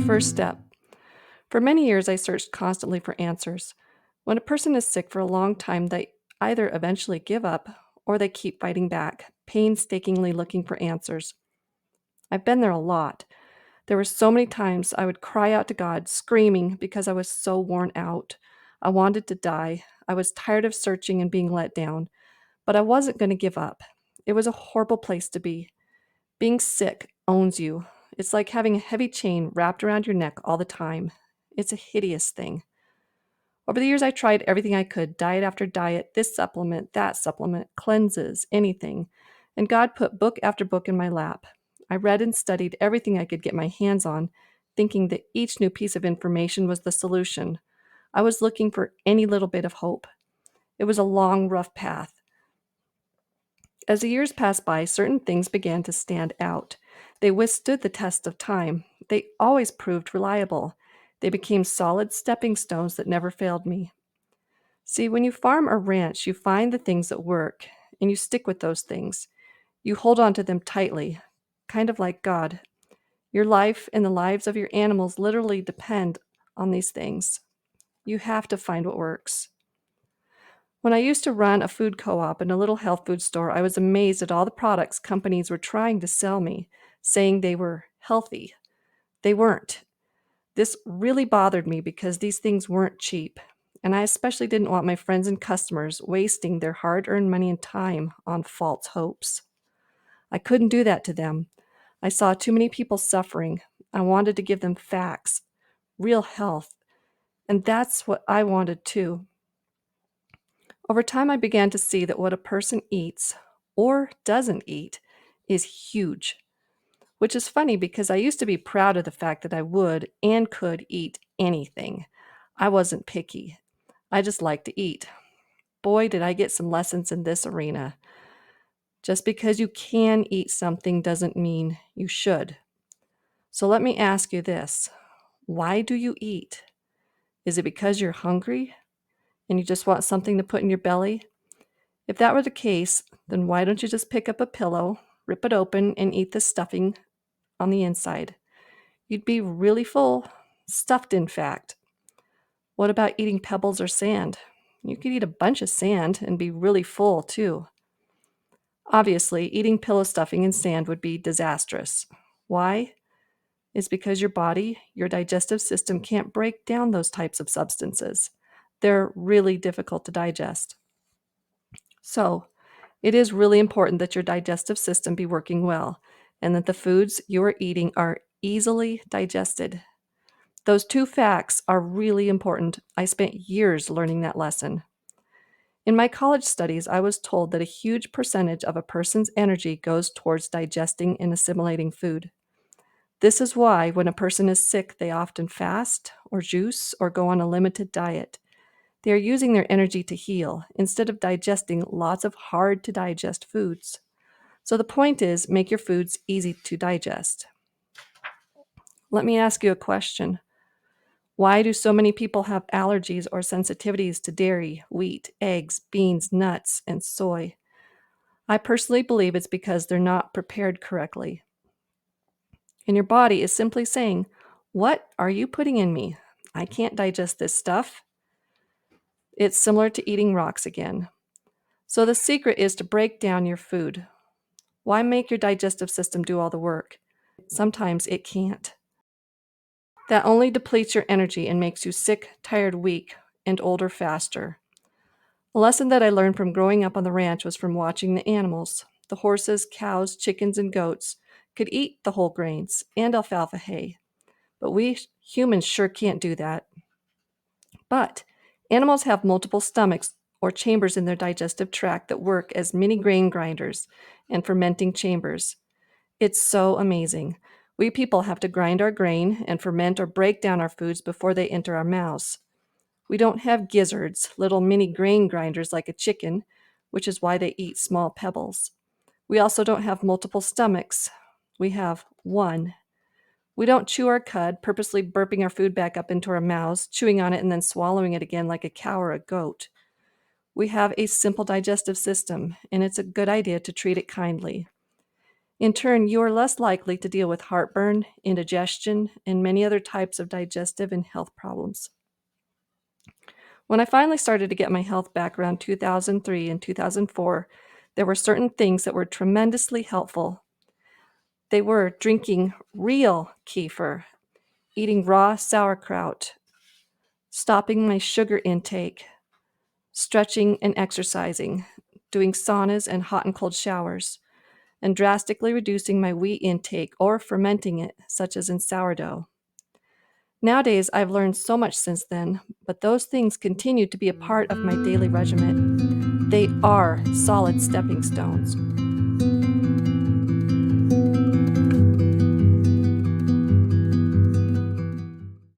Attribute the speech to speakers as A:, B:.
A: First step. For many years, I searched constantly for answers. When a person is sick for a long time, they either eventually give up or they keep fighting back, painstakingly looking for answers. I've been there a lot. There were so many times I would cry out to God, screaming because I was so worn out. I wanted to die. I was tired of searching and being let down, but I wasn't going to give up. It was a horrible place to be. Being sick owns you. It's like having a heavy chain wrapped around your neck all the time. It's a hideous thing. Over the years, I tried everything I could, diet after diet, this supplement, that supplement, cleanses, anything. And God put book after book in my lap. I read and studied everything I could get my hands on, thinking that each new piece of information was the solution. I was looking for any little bit of hope. It was a long, rough path. As the years passed by, certain things began to stand out. They withstood the test of time. They always proved reliable. They became solid stepping stones that never failed me. See, when you farm or ranch, you find the things that work and you stick with those things. You hold on to them tightly, kind of like God. Your life and the lives of your animals literally depend on these things. You have to find what works. When I used to run a food co op in a little health food store, I was amazed at all the products companies were trying to sell me, saying they were healthy. They weren't. This really bothered me because these things weren't cheap, and I especially didn't want my friends and customers wasting their hard earned money and time on false hopes. I couldn't do that to them. I saw too many people suffering. I wanted to give them facts, real health, and that's what I wanted too. Over time, I began to see that what a person eats or doesn't eat is huge, which is funny because I used to be proud of the fact that I would and could eat anything. I wasn't picky. I just liked to eat. Boy, did I get some lessons in this arena. Just because you can eat something doesn't mean you should. So let me ask you this. Why do you eat? Is it because you're hungry and you just want something to put in your belly? If that were the case, then why don't you just pick up a pillow, rip it open, and eat the stuffing on the inside? You'd be really full, stuffed in fact. What about eating pebbles or sand? You could eat a bunch of sand and be really full too. Obviously, eating pillow stuffing and sand would be disastrous. Why? It's because your body, your digestive system can't break down those types of substances. They're really difficult to digest. So, it is really important that your digestive system be working well and that the foods you are eating are easily digested. Those two facts are really important. I spent years learning that lesson. In my college studies, I was told that a huge percentage of a person's energy goes towards digesting and assimilating food. This is why, when a person is sick, they often fast, or juice, or go on a limited diet. They are using their energy to heal instead of digesting lots of hard to digest foods. So the point is, make your foods easy to digest. Let me ask you a question. Why do so many people have allergies or sensitivities to dairy, wheat, eggs, beans, nuts, and soy? I personally believe it's because they're not prepared correctly. And your body is simply saying, "What are you putting in me? I can't digest this stuff." It's similar to eating rocks again. So the secret is to break down your food. Why make your digestive system do all the work? Sometimes it can't. That only depletes your energy and makes you sick, tired, weak, and older faster. A lesson that I learned from growing up on the ranch was from watching the animals. The horses, cows, chickens, and goats could eat the whole grains and alfalfa hay, but we humans sure can't do that. But animals have multiple stomachs or chambers in their digestive tract that work as mini grain grinders and fermenting chambers. It's so amazing. We people have to grind our grain and ferment or break down our foods before they enter our mouths. We don't have gizzards, little mini grain grinders like a chicken, which is why they eat small pebbles. We also don't have multiple stomachs. We have one. We don't chew our cud, purposely burping our food back up into our mouths, chewing on it and then swallowing it again like a cow or a goat. We have a simple digestive system, and it's a good idea to treat it kindly. In turn, you are less likely to deal with heartburn, indigestion, and many other types of digestive and health problems. When I finally started to get my health back around 2003 and 2004, there were certain things that were tremendously helpful. They were drinking real kefir, eating raw sauerkraut, stopping my sugar intake, stretching and exercising, doing saunas and hot and cold showers, and drastically reducing my wheat intake or fermenting it, such as in sourdough. Nowadays, I've learned so much since then, but those things continue to be a part of my daily regimen. They are solid stepping stones.